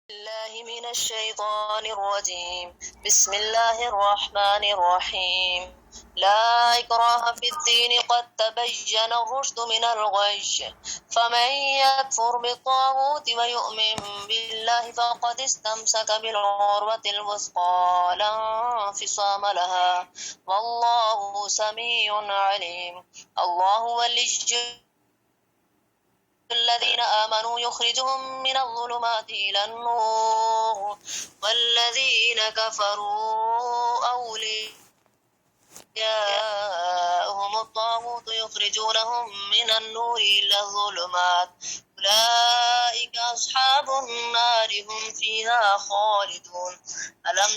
الله من الشيطان الرجيم. بسم الله الرحمن الرحيم. لا إكراه في الدين قد تبين الرشد من الغي، فمن يكفر بالطاغوت ويؤمن بالله فقد استمسك بالعروة الوثقى لا انفصام لها، والله سميع عليم. الله ولي الذين آمنوا يخرجهم من الظلمات إلى النور، والذين كفروا أولياءهم الطاغوت يخرجونهم من النور إلى الظلمات، أولئك أصحاب النار هم فيها خالدون. ألم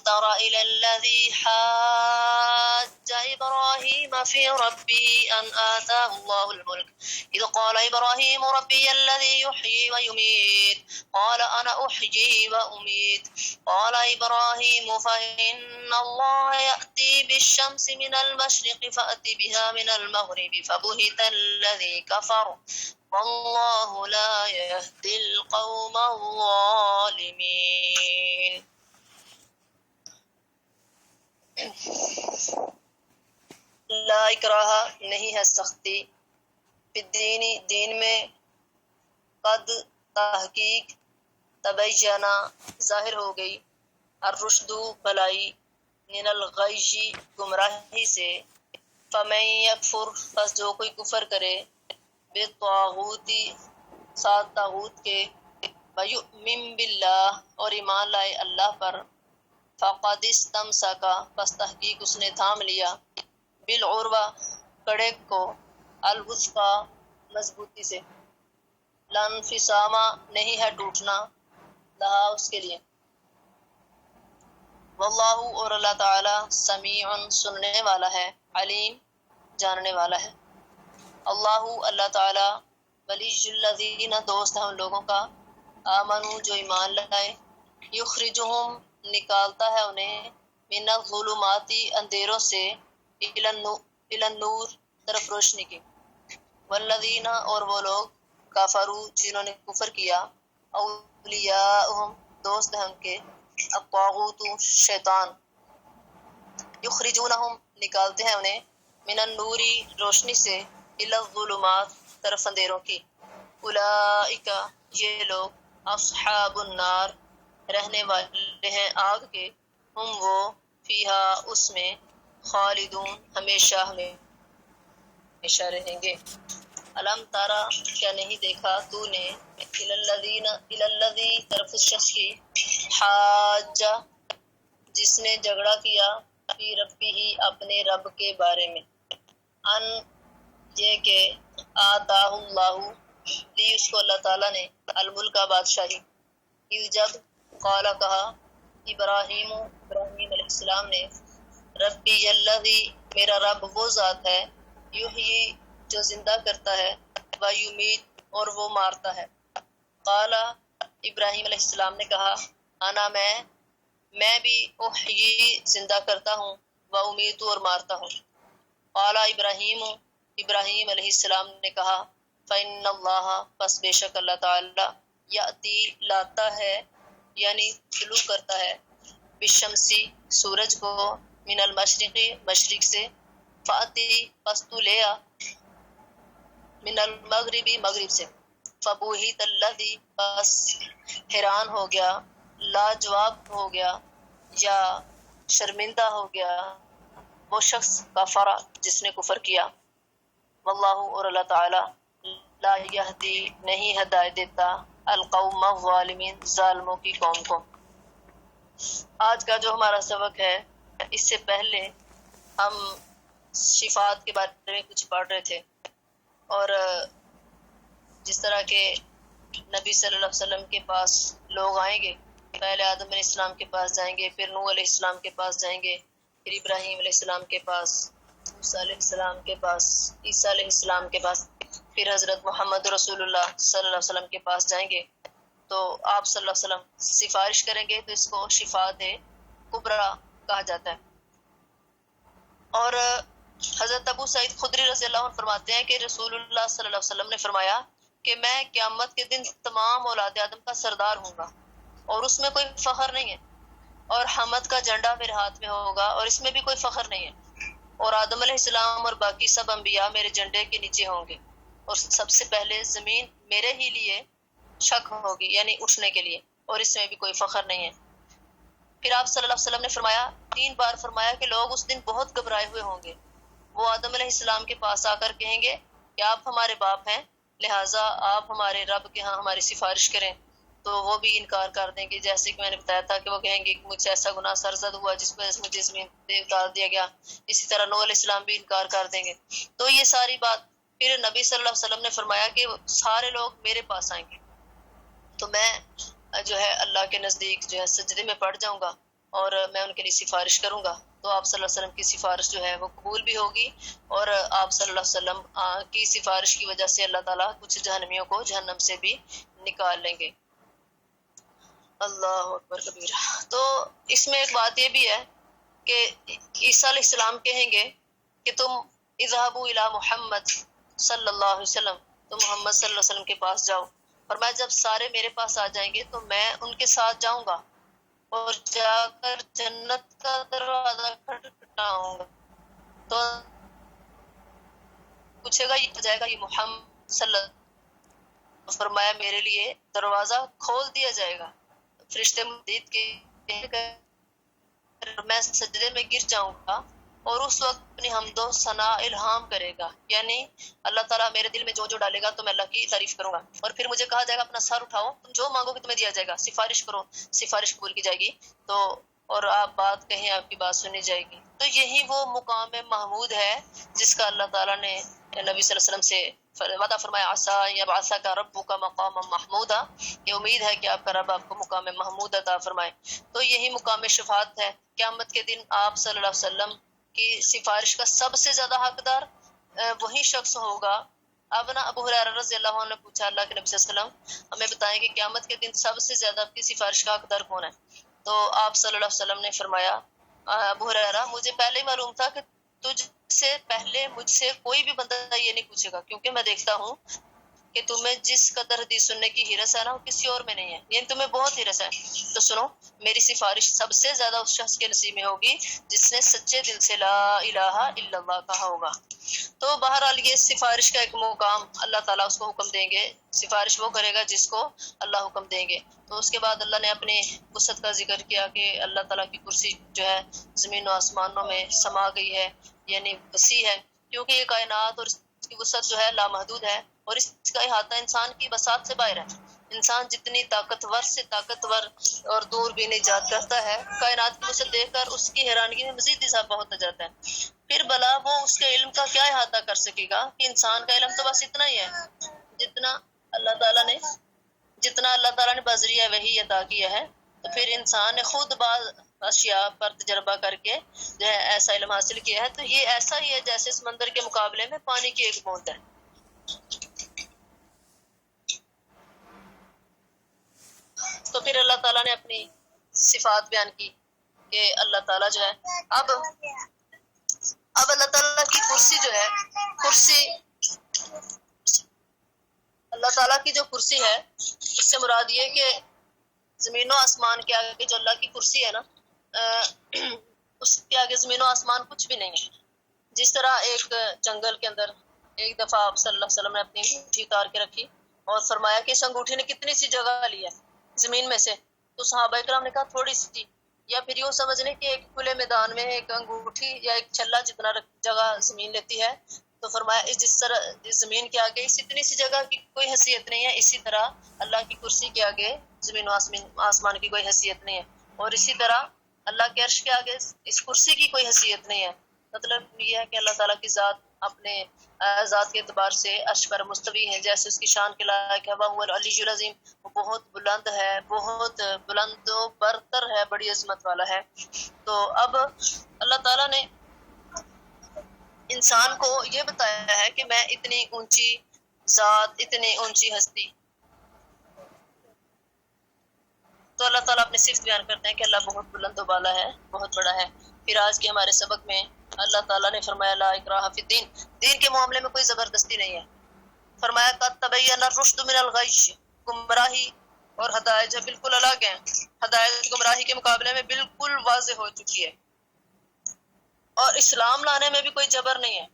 تر إلى الذي حاج إبراهيم في ربه أن آتاه الله الملك، إذ قال إبراهيم ربي الذي يحيي ويميت، قال أنا أحيي وأميت. قال إبراهيم فإن الله يأتي بالشمس من المشرق فأت بها من المغرب، فبهت الذي كفر، والله لا يهدي القوم الظالمين. لا اکراہ نہیں ہے سختی، فی الدین دین میں، قد تحقیق، تبینہ ظاہر ہو گئی، الرشد بھلائی، من الغی گمراہی سے، فمن یکفر پس جو کوئی کفر کرے، بالطاغوت ساتھ طاغوت کے، ویؤمن باللہ اور ایمان لائے اللہ پر، فقد استمسک پس تحقیق اس نے تھام لیا، بالعروہ کڑے کو، الوثقی مضبوطی سے، لا انفصام نہیں ہے ٹوٹنا، لہا اس کے لیے، واللہ اور اللہ تعالی سمیع سننے والا ہے، علیم جاننے والا ہے۔ اللہ تعالی ولی الذین دوست ہے ان لوگوں کا، آمنو جو ایمان لائے، یخرجہم نکالتا ہے انہیں، من الظلمات اندھیروں سے، الی النور طرف روشنی کی، والذین اور وہ لوگ، کفروا جنہوں نے کفر کیا، اولیاءہم دوست ہیں ان کے، الطاغوت شیطان، یخرجونہم نکالتے ہیں انہیں، من النوری روشنی سے، الی الظلمات طرف اندھیروں کی، اولئک یہ لوگ، اصحاب النار رہنے والے ہیں آگ کے، ہم وہ فیہا اس میں، خالدون ہمیشہ رہیں گے۔ علم تارا کیا نہیں دیکھا تو نے، الذی طرف اس شخص کی، حاج جس نے جھگڑا کیا، فی ربی ہی اپنے رب کے بارے میں، ان یہ کہ آتاہ اللہ دی اس کو اللہ تعالیٰ نے، الملک بادشاہی، اذ جب قال کہا، ابراہیم علیہ السلام نے، ربی الذی میرا رب وہ ذات ہے، یحیی جو زندہ کرتا ہے، ویمیت اور وہ مارتا ہے، قال ابراہیم علیہ السلام نے کہا، انا میں بھی احیی زندہ کرتا ہوں، وامیت اور مارتا ہوں، قال ابراہیم علیہ السلام نے کہا، فإن اللہ پس بے شک اللہ تعالی، یأتی لاتا ہے یعنی طلوع کرتا ہے، بالشمسی سورج کو، من المشرقی مشرق سے، فأتی پس تو لے آ، من المغربی مغرب سے، فبوہت الذی پس حیران ہو گیا، لاجواب ہو گیا یا شرمندہ ہو گیا وہ شخص، کفر جس نے کفر کیا، واللہ اور اللہ تعالی، لا یہدی نہیں ہدایت دیتا، القوم الظالمین ظالموں کی قوم کو۔ آج کا جو ہمارا سبق ہے، اس سے پہلے ہم صفات کے بارے میں کچھ پڑھ رہے تھے، اور جس طرح کہ نبی صلی اللہ علیہ وسلم کے پاس لوگ آئیں گے، پہلے آدم علیہ السلام کے پاس جائیں گے، پھر نوح علیہ السلام کے پاس جائیں گے، پھر ابراہیم علیہ السلام کے پاس، موسیٰ علیہ السلام کے پاس، عیسیٰ علیہ السلام کے پاس، پھر حضرت محمد رسول اللہ صلی اللہ علیہ وسلم کے پاس جائیں گے، تو آپ صلی اللہ علیہ وسلم سفارش کریں گے، تو اس کو شفاعت کبریٰ کہا جاتا ہے۔ اور حضرت ابو سعید خدری رضی اللہ عنہ فرماتے ہیں کہ رسول اللہ صلی اللہ علیہ وسلم نے فرمایا کہ میں قیامت کے دن تمام اولاد آدم کا سردار ہوں گا، اور اس میں کوئی فخر نہیں ہے، اور حمد کا جھنڈا میرے ہاتھ میں ہوگا، اور اس میں بھی کوئی فخر نہیں ہے، اور آدم علیہ السلام اور باقی سب انبیاء میرے جھنڈے کے نیچے ہوں گے، اور سب سے پہلے زمین میرے ہی لیے شک ہوگی، یعنی اٹھنے کے لیے، اور اس میں بھی کوئی فخر نہیں ہے۔ پھر آپ صلی اللہ علیہ وسلم نے فرمایا، 3 بار فرمایا کہ لوگ اس دن بہت گھبرائے ہوئے ہوں گے، وہ آدم علیہ السلام کے پاس آ کر کہیں گے کہ آپ ہمارے باپ ہیں، لہٰذا آپ ہمارے رب کے ہاں ہماری سفارش کریں، تو وہ بھی انکار کر دیں گے، جیسے کہ میں نے بتایا تھا کہ وہ کہیں گے کہ مجھ سے ایسا گناہ سرزد ہوا جس پر مجھے زمین سے اتار دیا گیا۔ اسی طرح نوح علیہ السلام بھی انکار کر دیں گے۔ تو یہ ساری بات پھر نبی صلی اللہ علیہ وسلم نے فرمایا کہ سارے لوگ میرے پاس آئیں گے، تو میں جو ہے اللہ کے نزدیک جو ہے سجدے میں پڑ جاؤں گا، اور میں ان کے لیے سفارش کروں گا، تو آپ صلی اللہ علیہ وسلم کی سفارش جو ہے وہ قبول بھی ہوگی، اور آپ صلی اللہ علیہ وسلم کی سفارش کی وجہ سے اللہ تعالیٰ کچھ جہنمیوں کو جہنم سے بھی نکال لیں گے۔ اللہ اکبر کبیرہ۔ تو اس میں ایک بات یہ بھی ہے کہ عیسیٰ علیہ السلام کہیں گے کہ تم اذهبوا الی محمد صلی اللہ علیہ وسلم، تم محمد صلی اللہ علیہ وسلم کے پاس جاؤ، اور میں جب سارے میرے پاس آ جائیں گے تو میں ان کے ساتھ جاؤں گا اور جا کر جنت کا دروازہ کھٹکھٹاؤں گا، تو پوچھے گا یہ جائے گا یہ محمد صلی اللہ علیہ وسلم، فرمایا میرے لیے دروازہ کھول دیا جائے گا، فرشتے مزید کے میں سجدے میں گر جاؤں گا، اور اس وقت اپنی حمد و ثنا الہام کرے گا، یعنی اللہ تعالیٰ میرے دل میں جو ڈالے گا تو میں اللہ کی تعریف کروں گا، اور پھر مجھے کہا جائے گا اپنا سر اٹھاؤ، تم جو مانگو گے تمہیں دیا جائے گا، سفارش کرو، سفارش قبول کی جائے گی، تو اور آپ بات کہیں آپ کی بات سنی جائے گی۔ تو یہی وہ مقام محمود ہے جس کا اللہ تعالیٰ نے نبی صلی اللہ علیہ وسلم سے وعدہ فرمایا، عسیٰ یبعثک ربک مقاما محمودا، یہ امید ہے کہ آپ کا رب آپ کو مقام محمود عطا فرمائے۔ تو یہی مقام شفاعت ہے، قیامت کے دن آپ صلی اللہ علیہ وسلم کی سفارش کا سب سے زیادہ حقدار وہی شخص ہوگا۔ اب نا ابو ہریرہ رضی اللہ عنہ نے پوچھا اللہ کے نبی صلی اللہ علیہ وسلم ہمیں بتائیں کہ قیامت کے دن سب سے زیادہ آپ کی سفارش کا حقدار کون ہے؟ تو آپ صلی اللہ علیہ وسلم نے فرمایا، ابو ہریرہ مجھے پہلے ہی معلوم تھا کہ تجھ سے پہلے مجھ سے کوئی بھی بندہ یہ نہیں پوچھے گا، کیونکہ میں دیکھتا ہوں کہ تمہیں جس قدر حدیث سننے کی ہرس ہے نا وہ کسی اور میں نہیں ہے، یعنی تمہیں بہت ہرس ہے، تو سنو میری سفارش سب سے زیادہ اس شخص کے نصیب میں ہوگی جس نے سچے دل سے لا الہ الا اللہ کہا ہوگا۔ تو بہرحال یہ سفارش کا ایک مقام اللہ تعالیٰ اس کو حکم دیں گے، سفارش وہ کرے گا جس کو اللہ حکم دیں گے۔ تو اس کے بعد اللہ نے اپنی وسعت کا ذکر کیا کہ اللہ تعالیٰ کی کرسی جو ہے زمین و آسمانوں میں سما گئی ہے، یعنی وسیع ہے، کیونکہ یہ کائنات اور اس کی وسعت جو ہے لامحدود ہے، اور اس کا احاطہ انسان کی بساط سے باہر ہے۔ انسان جتنی طاقتور سے طاقتور اور دور بین ایجاد کرتا ہے، کائنات کی وسعت دیکھ کر اس کی حیرانگی میں مزید اضافہ ہوتا جاتا ہے، پھر بلا وہ اس کے علم کا کیا احاطہ کر سکے گا کہ انسان کا علم تو بس اتنا ہی ہے جتنا اللہ تعالیٰ نے بذریعہ وحی عطا کیا ہے، تو پھر انسان نے خود بعض اشیاء پر تجربہ کر کے جو ہے ایسا علم حاصل کیا ہے، تو یہ ایسا ہی ہے جیسے سمندر کے مقابلے میں پانی کی ایک بوند ہے۔ تو پھر اللہ تعالیٰ نے اپنی صفات بیان کی کہ اللہ تعالیٰ جو ہے اب اللہ تعالیٰ کی کرسی جو ہے، اللہ تعالیٰ کی جو کرسی ہے اس سے مراد یہ کہ زمین و آسمان کے آگے جو اللہ کی کرسی ہے نا، اس کے آگے زمین و آسمان کچھ بھی نہیں ہے۔ جس طرح ایک جنگل کے اندر ایک دفعہ آپ صلی اللہ علیہ وسلم نے اپنی انگوٹھی اتار کے رکھی اور فرمایا کہ اس انگوٹھی نے کتنی سی جگہ لی ہے زمین میں سے، تو صحابہ کرام نے کہا تھوڑی سی، یا پھر یوں سمجھنے کہ ایک کھلے میدان میں ایک انگوٹھی یا ایک چھلا جتنا جگہ زمین لیتی ہے، تو فرمایا جس طرح اس زمین کے آگے اس اتنی سی جگہ کی کوئی حیثیت نہیں ہے، اسی طرح اللہ کی کرسی کے آگے زمین و آسمان کی کوئی حیثیت نہیں ہے، اور اسی طرح اللہ کے عرش کے آگے اس کرسی کی کوئی حیثیت نہیں ہے۔ مطلب یہ ہے کہ اللہ تعالیٰ کی ذات اپنے ذات کے اعتبار سے عرش پر مستوی ہے، جیسے اس کی شان کے لائق ہے، وہ العلی العظیم، وہ بہت بلند ہے، بہت بلند و برتر ہے، بڑی عظمت والا ہے۔ تو اب اللہ تعالیٰ نے انسان کو یہ بتایا ہے کہ میں اتنی اونچی ذات، اتنی اونچی ہستی، تو اللہ تعالیٰ اپنی صفت بیان کرتے ہیں کہ اللہ بہت بلند و بالا ہے، بہت بڑا ہے۔ پھر آج کے ہمارے سبق میں اللہ تعالیٰ نے فرمایا لا اکراہ فی الدین، دین کے معاملے میں کوئی زبردستی نہیں ہے، فرمایا قد تبین الرشد من الغی، گمراہی اور ہدایت جو بالکل الگ ہیں، ہدایت گمراہی کے مقابلے میں بالکل واضح ہو چکی ہے۔ اور اسلام لانے میں بھی کوئی جبر نہیں ہے،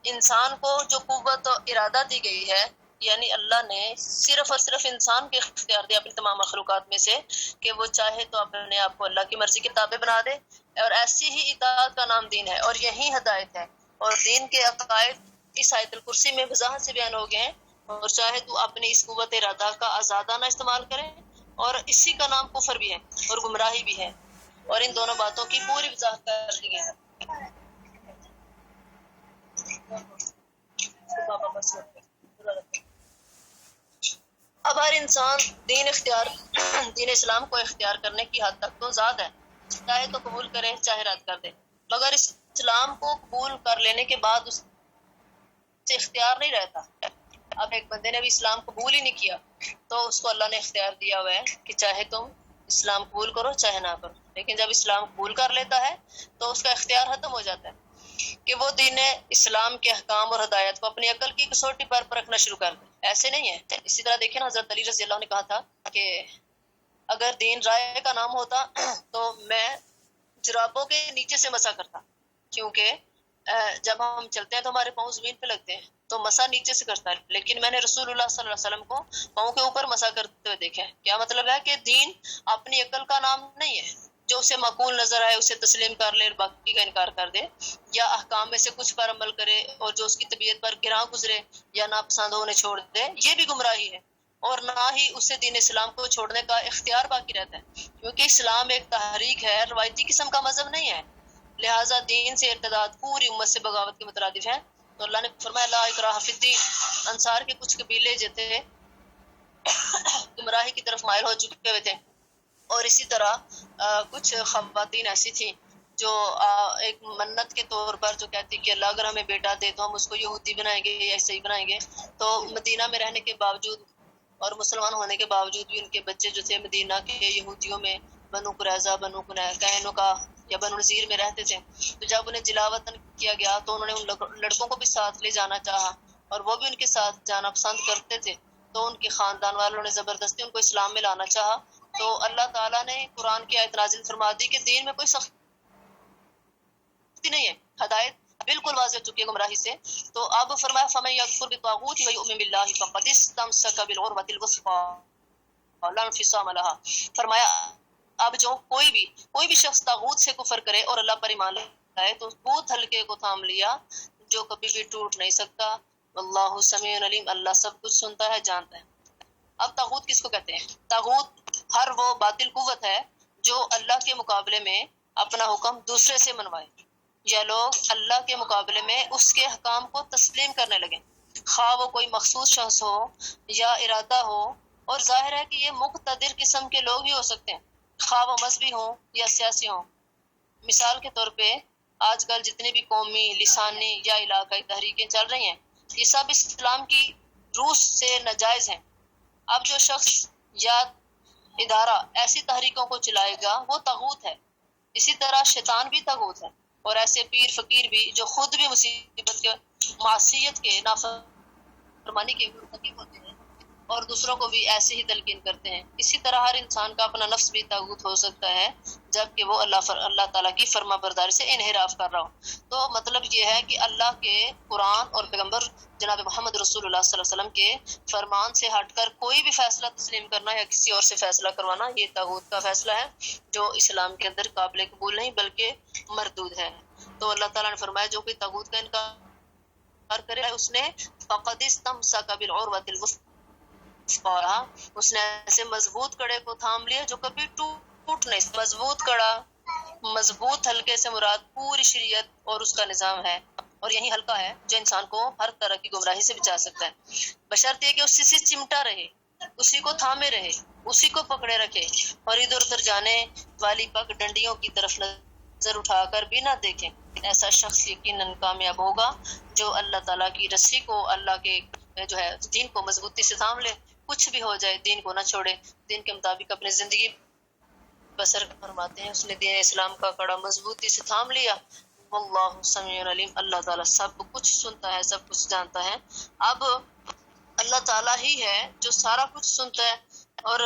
انسان کو جو قوت و ارادہ دی گئی ہے، یعنی اللہ نے صرف اور صرف انسان کے اختیار دیا اپنی تمام مخلوقات میں سے کہ وہ چاہے تو اپنے آپ کو اللہ کی مرضی کے تابع بنا دے، اور ایسی ہی اطاعت کا نام دین ہے، اور یہی ہدایت ہے۔ اور دین کے عقائد اس آیت الکرسی میں وضاحت سے بیان ہو گئے ہیں، اور چاہے تو اپنی اس قوت ارادہ کا آزادانہ استعمال کرے، اور اسی کا نام کفر بھی ہے اور گمراہی بھی ہے، اور ان دونوں باتوں کی پوری وضاحت کر دی گئی ہے۔ اب ہر انسان دین اسلام کو اختیار کرنے کی حد تک تو زیادہ ہے، چاہے تو قبول کرے چاہے رد کر دے، مگر اسلام کو قبول کر لینے کے بعد اس سے اختیار نہیں رہتا۔ اب ایک بندے نے بھی اسلام قبول ہی نہیں کیا تو اس کو اللہ نے اختیار دیا ہوا ہے کہ چاہے تم اسلام قبول کرو چاہے نہ کرو، لیکن جب اسلام قبول کر لیتا ہے تو اس کا اختیار ختم ہو جاتا ہے کہ وہ دین اسلام کے احکام اور ہدایت کو اپنی عقل کی کسوٹی پر پرکھنا شروع کر دے۔ ایسے نہیں ہے۔ اسی طرح دیکھیں نا، حضرت علی رضی اللہ عنہ نے کہا تھا کہ اگر دین رائے کا نام ہوتا تو میں جرابوں کے نیچے سے مسا کرتا، کیونکہ جب ہم چلتے ہیں تو ہمارے پاؤں زمین پہ لگتے ہیں تو مسا نیچے سے کرتا ہے، لیکن میں نے رسول اللہ صلی اللہ علیہ وسلم کو پاؤں کے اوپر مسا کرتے ہوئے دیکھا ہے۔ کیا مطلب ہے کہ دین اپنی عقل کا نام نہیں ہے، جو اسے معقول نظر آئے اسے تسلیم کر لے اور باقی کا انکار کر دے، یا احکام میں سے کچھ پر عمل کرے اور جو اس کی طبیعت پر گراں گزرے یا ناپسند ہو انہیں چھوڑ دے، یہ بھی گمراہی ہے، اور نہ ہی اسے دین اسلام کو چھوڑنے کا اختیار باقی رہتا ہے، کیونکہ اسلام ایک تحریک ہے، روایتی قسم کا مذہب نہیں ہے، لہٰذا دین سے ارتداد پوری امت سے بغاوت کے مترادف ہے۔ تو اللہ نے فرمایا لا اکراہ فی الدین، انصار کے کچھ قبیلے جو تھے گمراہی کی طرف مائل ہو چکے ہوئے تھے، اور اسی طرح کچھ خواتین ایسی تھیں جو ایک منت کے طور پر جو کہتی کہ اللہ اگر ہمیں بیٹا دے تو ہم اس کو یہودی بنائیں گے یا عیسائی بنائیں گے، تو مدینہ میں رہنے کے باوجود اور مسلمان ہونے کے باوجود بھی ان کے بچے جو تھے مدینہ کے یہودیوں میں بنو قریظہ، بنو قینقاع یا بنو نذیر میں رہتے تھے، تو جب انہیں جلا وطن کیا گیا تو انہوں نے ان لڑکوں کو بھی ساتھ لے جانا چاہا، اور وہ بھی ان کے ساتھ جانا پسند کرتے تھے، تو ان کے خاندان والوں نے زبردستی ان کو اسلام میں لانا چاہا، تو اللہ تعالیٰ نے قرآن کی آیت نازل فرما دی کہ دین میں کوئی سختی نہیں ہے، ہدایت بالکل واضح ہو چکی ہے گمراہی سے۔ تو اب فرمایا فَمَن يَكْفُرْ بِالطَّاغُوتِ وَيُؤْمِن بِاللَّهِ فَقَدِ اسْتَمْسَكَ بِالْعُرْوَةِ الْوُثْقَىٰ لَا انفصام لَهَا۔ فرمایا اب جو کوئی بھی شخص طاغوت سے کفر کرے اور اللہ پر ایمان لائے تو بہت ہلکے کو تھام لیا جو کبھی بھی ٹوٹ نہیں سکتا، واللہ سمیع علیم، اللہ سب کچھ سنتا ہے جانتا ہے۔ اب طاغوت کس کو کہتے ہیں؟ طاغوت ہر وہ باطل قوت ہے جو اللہ کے مقابلے میں اپنا حکم دوسرے سے منوائے، یا لوگ اللہ کے مقابلے میں اس کے حکام کو تسلیم کرنے لگیں، خواہ وہ کوئی مخصوص شخص ہو یا ارادہ ہو، اور ظاہر ہے کہ یہ مقتدر قسم کے لوگ بھی ہو سکتے ہیں، خواہ وہ مذہبی ہوں یا سیاسی ہوں۔ مثال کے طور پہ آج کل جتنی بھی قومی، لسانی یا علاقائی تحریکیں چل رہی ہیں، یہ سب اسلام کی روح سے ناجائز ہیں۔ اب جو شخص یا ادارہ ایسی تحریکوں کو چلائے گا وہ طاغوت ہے، اسی طرح شیطان بھی طاغوت ہے، اور ایسے پیر فقیر بھی جو خود بھی مصیبت کے، معصیت کے، نافرمانی کے مرتکب ہوتے ہیں اور دوسروں کو بھی ایسے ہی تلقین کرتے ہیں۔ اسی طرح ہر انسان کا اپنا نفس بھی طاغوت ہو سکتا ہے جبکہ وہ اللہ تعالیٰ کی فرما برداری سے انحراف کر رہا ہو۔ تو مطلب یہ ہے کہ اللہ کے قرآن اور پیغمبر جناب محمد رسول اللہ صلی اللہ علیہ وسلم کے فرمان سے ہٹ کر کوئی بھی فیصلہ تسلیم کرنا یا کسی اور سے فیصلہ کروانا یہ طاغوت کا فیصلہ ہے جو اسلام کے اندر قابل قبول نہیں بلکہ مردود ہے۔ تو اللہ تعالیٰ نے فرمایا جو کوئی طاغوت کا انکار کرے اس نے فقد استمسک بالعروۃ الوثقیٰ، اس نے ایسے مضبوط کڑے کو تھام لیا جو کبھی ٹوٹ نہیں۔ مضبوط کڑا، مضبوط حلقے سے مراد پوری شریعت اور اس کا نظام ہے، اور یہی حلقہ ہے جو انسان کو ہر طرح کی گمراہی سے بچا سکتا ہے، بشرط یہ کہ اسی سے چمٹا رہے، اسی کو تھامے رہے، اسی کو پکڑے رکھے، اور ادھر ادھر جانے والی پگ ڈنڈیوں کی طرف نظر اٹھا کر بھی نہ دیکھیں۔ ایسا شخص یقیناً کامیاب ہوگا جو اللہ تعالیٰ کی رسی کو، اللہ کے جو ہے دین کو مضبوطی سے تھام لے، کچھ بھی ہو جائے دین کو نہ چھوڑے، دین کے مطابق اپنی زندگی بسر فرماتے ہیں۔ اس نے دین اسلام کا کڑا مضبوطی سے تھام لیا، واللہ سمیع علیم، اللہ تعالیٰ سب کچھ سنتا ہے، سب کچھ جانتا ہے۔ اب اللہ تعالیٰ ہی ہے جو سارا کچھ سنتا ہے اور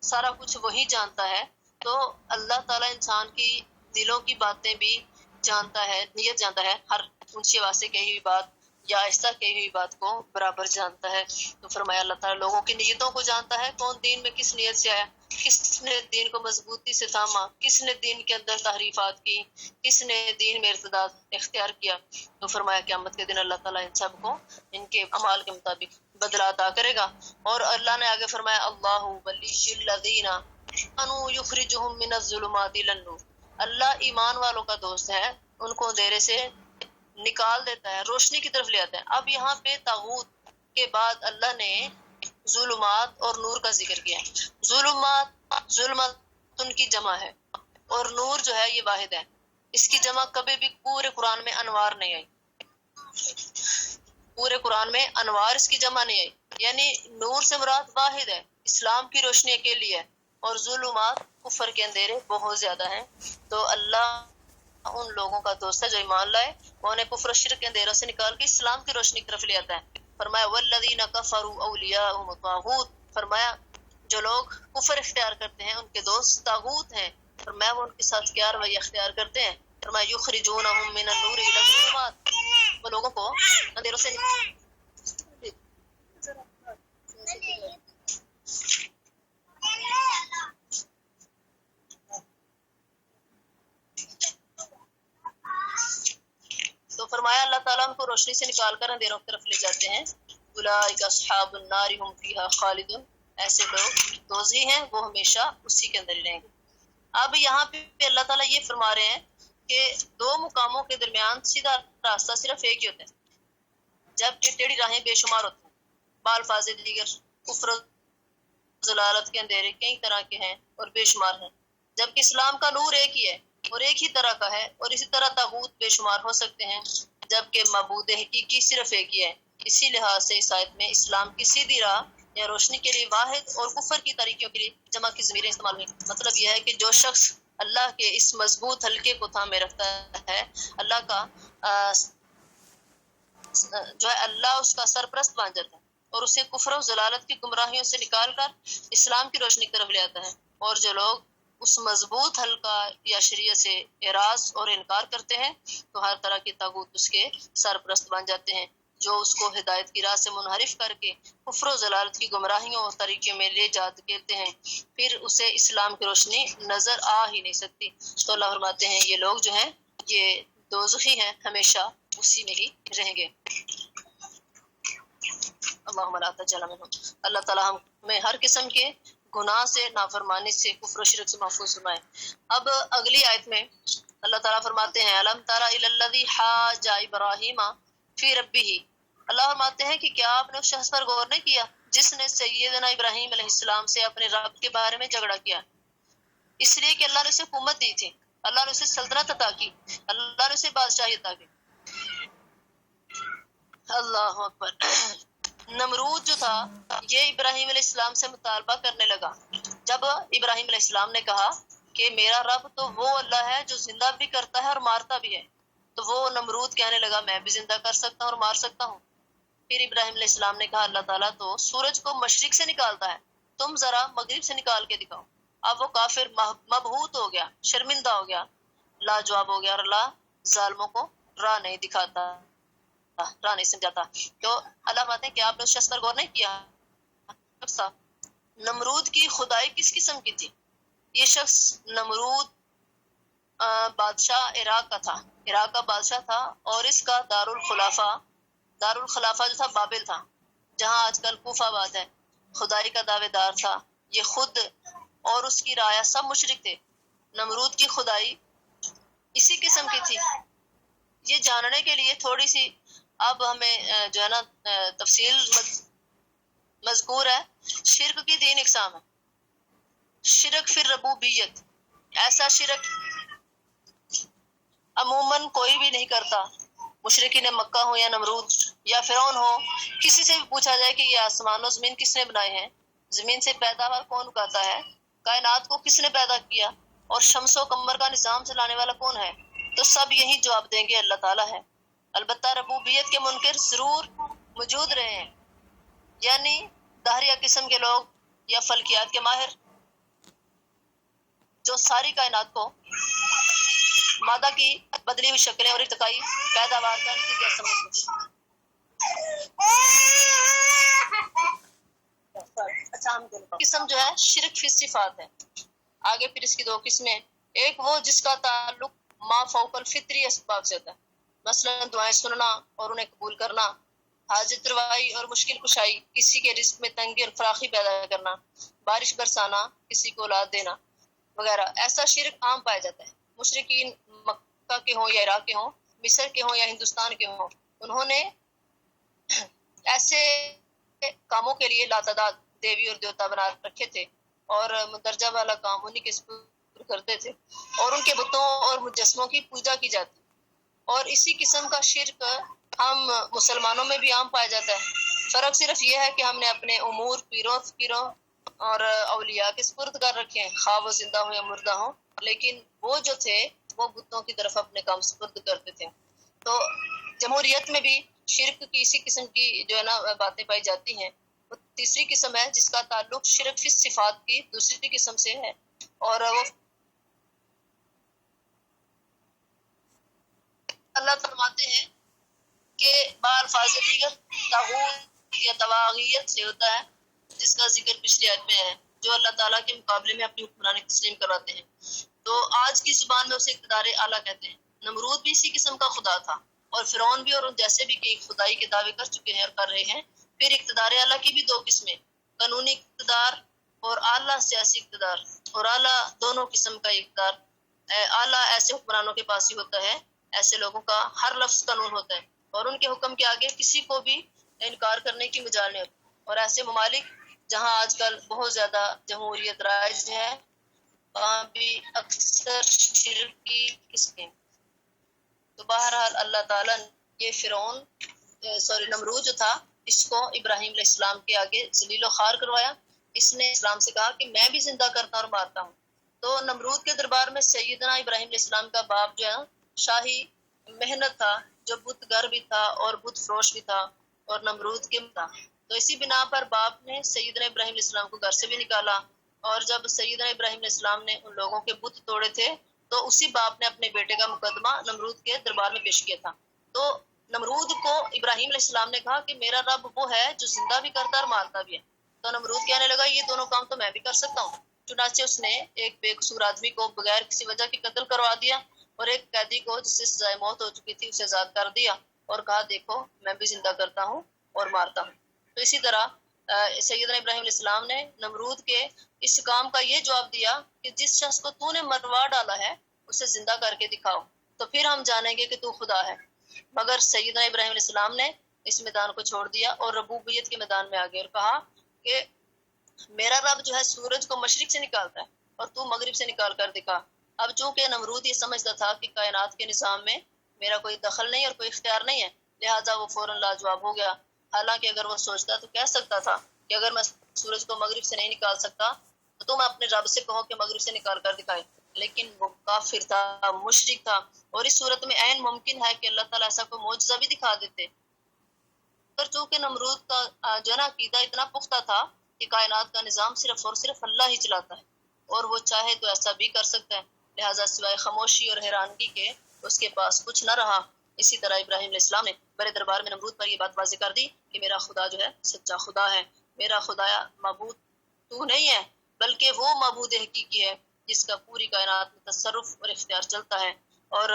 سارا کچھ وہی جانتا ہے، تو اللہ تعالیٰ انسان کی دلوں کی باتیں بھی جانتا ہے، نیت جانتا ہے، ہر اونچی آواز سے کہی ہوئی بات یا آہستہ کہی ہوئی بات کو برابر جانتا ہے۔ تو فرمایا اللہ تعالیٰ لوگوں کی نیتوں کو جانتا ہے، کون دین میں کس نیت سے آیا، کس نے دین کو مضبوطی سے تھاما، کس نے دین کے اندر تحریفات کی، کس نے دین میں ارتداد اختیار کیا۔ تو فرمایا قیامت کے دن اللہ تعالیٰ ان سب کو ان کے اعمال کے مطابق بدلہ عطا کرے گا۔ اور اللہ نے آگے فرمایا اللہ ولی الذین آمنوا یخرجہم من الظلمات الی النور، اللہ ایمان والوں کا دوست ہے، ان کو اندھیرے سے نکال دیتا ہے، روشنی کی طرف لے آتا ہے۔ اب یہاں پہ طاغوت کے بعد اللہ نے ظلمات اور نور کا ذکر کیا ہے۔ ظلمات ان کی جمع ہے اور نور جو ہے یہ واحد ہے، اس کی جمع کبھی بھی پورے قرآن میں انوار نہیں آئی، پورے قرآن میں انوار اس کی جمع نہیں آئی، یعنی نور سے مراد واحد ہے، اسلام کی روشنی اکیلی ہے، اور ظلمات کفر کے اندھیرے بہت زیادہ ہیں۔ تو اللہ ان لوگوں کا دوست ہے جو ایمان لائے، وہ انہیں کفر و شرک کے اندھیروں سے نکال کے اسلام کی روشنی کی طرف لے آتا ہے۔ فرمایا والذین کفروا اولیاءهم الطاغوت، فرمایا جو لوگ کفر اختیار کرتے ہیں ان کے دوست طاغوت ہیں۔ فرمایا وہ ان کے ساتھ کیا رویہ اختیار کرتے ہیں، فرمایا یخرجونہم من النور الی الظلمات، وہ لوگوں کو اندھیروں سے تو فرمایا اللہ تعالیٰ ان کو روشنی سے نکال کر اندھیروں کی طرف لے جاتے ہیں۔ اولئک اصحاب النار هم فیها خالدون، ایسے لوگ دوزخی ہیں، وہ ہمیشہ اسی کے اندر ہی رہیں گے۔ اب یہاں پہ اللہ تعالیٰ یہ فرما رہے ہیں کہ دو مقاموں کے درمیان سیدھا راستہ صرف ایک ہی ہوتا ہے، جبکہ ٹیڑھی راہیں بے شمار ہوتی ہیں۔ بالفاظ دیگر کفر و ضلالت کے اندھیرے کئی طرح کے ہیں اور بے شمار ہیں، جبکہ اسلام کا نور ایک ہی ہے اور ایک ہی طرح کا ہے، اور اسی طرح طاغوت بے شمار ہو سکتے ہیں، جبکہ معبود حقیقی صرف ایک ہی ہے۔ اسی لحاظ سے اس آیت میں اسلام کی سیدھی راہ یا روشنی کے لیے واحد اور کفر کی تاریکیوں کے لیے جمع کی ضمیریں استعمال ہوئی۔ مطلب یہ ہے کہ جو شخص اللہ کے اس مضبوط حلقے کو تھامے رکھتا ہے، اللہ کا جو ہے اللہ اس کا سرپرست بن جاتا ہے اور اسے کفر و ضلالت کی گمراہیوں سے نکال کر اسلام کی روشنی کی طرف لے آتا ہے۔ اور جو لوگ اس مضبوط حلقہ یا شریعت سے اعراض اور انکار کرتے ہیں تو ہر طرح کی طاغوت اس کے سرپرست بن جاتے ہیں، جو اس کو ہدایت کی راہ سے منحرف کر کے کفر و ضلالت کی گمراہیوں اور طریقوں میں لے جا دھکیلتے ہیں، پھر اسے اسلام کی روشنی نظر آ ہی نہیں سکتی۔ تو اللہ فرماتے ہیں یہ لوگ جو ہیں یہ دوزخی ہیں، ہمیشہ اسی میں ہی رہیں گے۔ اللہم لا تجعلنا منہم، اللہ تعالی ہمیں ہر قسم کے گناہ سے، نافرمانی سے، کفر و شرک سے محفوظ فرمائے۔ اب اگلی آیت میں اللہ تعالیٰ فرماتے ہیں الم تر الی الذی حاج ابراہیم فی ربہ، اللہ فرماتے ہیں کہ کیا آپ نے اس شخص پر غور نہیں کیا جس نے سیدنا ابراہیم علیہ السلام سے اپنے رب کے بارے میں جھگڑا کیا، اس لیے کہ اللہ نے اسے حکومت دی تھی، اللہ نے اسے سلطنت عطا کی، اللہ نے اسے بادشاہی عطا کی۔ اللہ اکبر۔ نمرود جو تھا یہ ابراہیم علیہ السلام سے مطالبہ کرنے لگا، جب ابراہیم علیہ السلام نے کہا کہ میرا رب تو وہ اللہ ہے جو زندہ بھی کرتا ہے اور مارتا بھی ہے، تو وہ نمرود کہنے لگا میں بھی زندہ کر سکتا ہوں اور مار سکتا ہوں۔ پھر ابراہیم علیہ السلام نے کہا اللہ تعالیٰ تو سورج کو مشرق سے نکالتا ہے، تم ذرا مغرب سے نکال کے دکھاؤ۔ اب وہ کافر مبہوت ہو گیا، شرمندہ ہو گیا، لاجواب ہو گیا، اور اللہ ظالموں کو راہ نہیں دکھاتا، راہ نہیں سمجھاتا۔ تو اللہ فرماتے ہیں کہ آپ نے اس شخص پر غور نہیں کیا، نمرود کی خدائی کس قسم کی تھی؟ یہ شخص نمرود بادشاہ عراق کا تھا، عراق کا بادشاہ تھا، اور اس کا دارالخلافہ جو تھا بابل تھا، جہاں آج کل کوفہ آباد ہے۔ خدائی کا دعوے دار تھا، یہ خود اور اس کی رعایا سب مشرک تھے۔ نمرود کی خدائی اسی قسم کی تھی۔ یہ جاننے کے لیے تھوڑی سی اب ہمیں جو ہے نا تفصیل مذکور ہے۔ شرک کی 3 اقسام ہے۔ شرک فی الربوبیت، ایسا شرک عموماً کوئی بھی نہیں کرتا، مشرکین مکہ ہو یا نمرود یا فرعون ہو، کسی سے بھی پوچھا جائے کہ یہ آسمان و زمین کس نے بنائے ہیں، زمین سے پیداوار کون اگاتا ہے، کائنات کو کس نے پیدا کیا، اور شمس و قمر کا نظام چلانے والا کون ہے، تو سب یہی جواب دیں گے اللہ تعالیٰ ہے۔ البتہ ربوبیت کے منکر ضرور موجود رہے ہیں، یعنی دہریہ قسم کے لوگ یا فلکیات کے ماہر جو ساری کائنات کو مادہ کی بدلی ہوئی شکلیں اور ارتقائی پیداوار کا نتیجہ سمجھتے ہیں۔ قسم جو ہے شرک فی صفات ہے۔ آگے پھر اس کی دو قسمیں، ایک وہ جس کا تعلق ما فوق الفطری اسباب سے ہوتا ہے، مثلا دعائیں سننا اور انہیں قبول کرنا، حاجت روائی اور مشکل کشائی، کسی کے رزق میں تنگی اور فراخی پیدا کرنا، بارش برسانا، کسی کو اولاد دینا وغیرہ۔ ایسا شرک عام پایا جاتا ہے۔ مشرکین مکہ کے ہوں یا عراق کے ہوں، مصر کے ہوں یا ہندوستان کے ہوں، انہوں نے ایسے کاموں کے لیے لاتعداد دیوی اور دیوتا بنا رکھے تھے اور مندرجہ والا کام انہی کے سپرد کرتے تھے اور ان کے بتوں اور مجسموں کی پوجا کی جاتی۔ اور اسی قسم کا شرک ہم مسلمانوں میں بھی عام پایا جاتا ہے۔ فرق صرف یہ ہے کہ ہم نے اپنے امور پیروں فقیروں اور اولیاء کے سپرد کر رکھے ہیں، خواہ وہ زندہ ہوں یا مردہ ہوں، لیکن وہ جو تھے وہ بتوں کی طرف اپنے کام سپرد کرتے تھے۔ تو جمہوریت میں بھی شرک کی اسی قسم کی جو ہے نا باتیں پائی جاتی ہیں۔ وہ تیسری قسم ہے جس کا تعلق شرک فی صفات کی دوسری قسم سے ہے، اور وہ اللہ فرماتے ہیں کہ بالفاظ دیگر طاغوت یا طواغیت سے ہوتا ہے، جس کا ذکر پچھلی آیت میں ہے، جو اللہ تعالیٰ کے مقابلے میں اپنی حکمرانی تسلیم کرواتے ہیں۔ تو آج کی زبان میں اسے اقتدار اعلیٰ کہتے ہیں۔ نمرود بھی اسی قسم کا خدا تھا، اور فرعون بھی اور ان جیسے بھی کئی خدائی کے دعوے کر چکے ہیں اور کر رہے ہیں۔ پھر اقتدار اعلیٰ کی بھی دو قسمیں، قانونی اقتدار اور اعلیٰ سیاسی اقتدار۔ اور اعلیٰ دونوں قسم کا اقتدار اعلیٰ ایسے حکمرانوں کے پاس ہی ہوتا ہے، ایسے لوگوں کا ہر لفظ قانون ہوتا ہے اور ان کے حکم کے آگے کسی کو بھی انکار کرنے کی مجال نہیں ہوتی۔ اور ایسے ممالک جہاں آج کل بہت زیادہ جمہوریت رائج ہے، وہاں بھی اکثر شرک کی قسمیں۔ تو بہرحال اللہ تعالیٰ نے یہ فرعون نمرود جو تھا، اس کو ابراہیم علیہ السلام کے آگے ذلیل و خوار کروایا۔ اس نے اسلام سے کہا کہ میں بھی زندہ کرتا اور مارتا ہوں۔ تو نمرود کے دربار میں سیدنا ابراہیم علیہ السلام کا باپ جو ہے شاہی محنت تھا، جو بت گر بھی تھا اور بت فروش بھی تھا اور نمرود کے تھا۔ تو اسی بنا پر باپ نے سیدنا ابراہیم علیہ السلام کو گھر سے بھی نکالا، اور جب سیدنا ابراہیم علیہ السلام نے ان لوگوں کے بت توڑے تھے تو اسی باپ نے اپنے بیٹے کا مقدمہ نمرود کے دربار میں پیش کیا تھا۔ تو نمرود کو ابراہیم علیہ السلام نے کہا کہ میرا رب وہ ہے جو زندہ بھی کرتا اور مارتا بھی ہے۔ تو نمرود کہنے لگا یہ دونوں کام تو میں بھی کر سکتا ہوں۔ چنانچہ اس نے ایک بے قصور آدمی کو بغیر کسی وجہ کے قتل کروا دیا، اور ایک قیدی کو جس سے سزائے موت ہو چکی تھی اسے آزاد کر دیا، اور کہا دیکھو میں بھی زندہ کرتا ہوں اور مارتا ہوں۔ تو اسی طرح سیدنا ابراہیم علیہ السلام نے نمرود کے اس کام کا یہ جواب دیا کہ جس شخص کو تو نے مروا ڈالا ہے اسے زندہ کر کے دکھاؤ، تو پھر ہم جانیں گے کہ تو خدا ہے۔ مگر سیدنا ابراہیم علیہ السلام نے اس میدان کو چھوڑ دیا اور ربوبیت کے میدان میں آ گئے اور کہا کہ میرا رب جو ہے سورج کو مشرق سے نکالتا ہے اور تو مغرب سے نکال کر دکھا۔ اب چونکہ نمرود یہ سمجھتا تھا کہ کائنات کے نظام میں میرا کوئی دخل نہیں اور کوئی اختیار نہیں ہے، لہٰذا وہ فوراً لاجواب ہو گیا۔ حالانکہ اگر وہ سوچتا تو کہہ سکتا تھا کہ اگر میں سورج کو مغرب سے نہیں نکال سکتا تو تم اپنے رب سے کہو کہ مغرب سے نکال کر دکھائے، لیکن وہ کافر تھا، مشرک تھا، اور اس صورت میں عین ممکن ہے کہ اللہ تعالیٰ ایسا کوئی معجزہ بھی دکھا دیتے۔ پر چونکہ نمرود کا جو ہے نا عقیدہ اتنا پختہ تھا کہ کائنات کا نظام صرف اور صرف اللہ ہی چلاتا ہے اور وہ چاہے تو ایسا بھی کر سکتا ہے، لہٰذا سوائے خاموشی اور حیرانگی کے اس کے پاس کچھ نہ رہا۔ اسی طرح ابراہیم علیہ السلام نے بڑے دربار میں نمرود پر یہ بات واضح کر دی کہ میرا خدا جو ہے سچا خدا ہے، میرا خدایا معبود تو نہیں ہے بلکہ وہ معبود حقیقی ہے جس کا پوری کائنات میں تصرف اور اختیار چلتا ہے۔ اور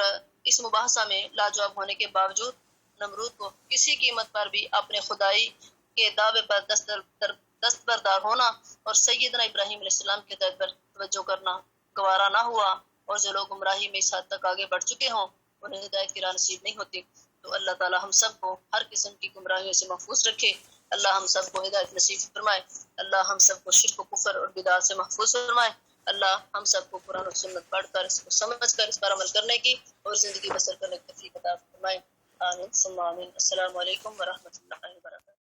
اس مباحثہ میں لاجواب ہونے کے باوجود نمرود کو کسی قیمت پر بھی اپنے خدائی کے دعوے پر دستبردار ہونا اور سیدنا ابراہیم علیہ السلام کے ہدایت پر توجہ کرنا گوارا نہ ہوا، اور جو لوگ گمراہی میں اس حد تک آگے بڑھ چکے ہوں انہیں ہدایت کی راہ نصیب نہیں ہوتی۔ تو اللہ تعالی ہم سب کو ہر قسم کی گمراہیوں سے محفوظ رکھے، اللہ ہم سب کو ہدایت نصیب فرمائے، اللہ ہم سب کو شرک و کفر اور بدعات سے محفوظ فرمائے، اللہ ہم سب کو قرآن و سنت پڑھ کر اس کو سمجھ کر اس پر عمل کرنے کی اور زندگی بسر کرنے کی توفیق عطا فرمائے، آمین ثم آمین۔ السلام علیکم ورحمۃ اللہ۔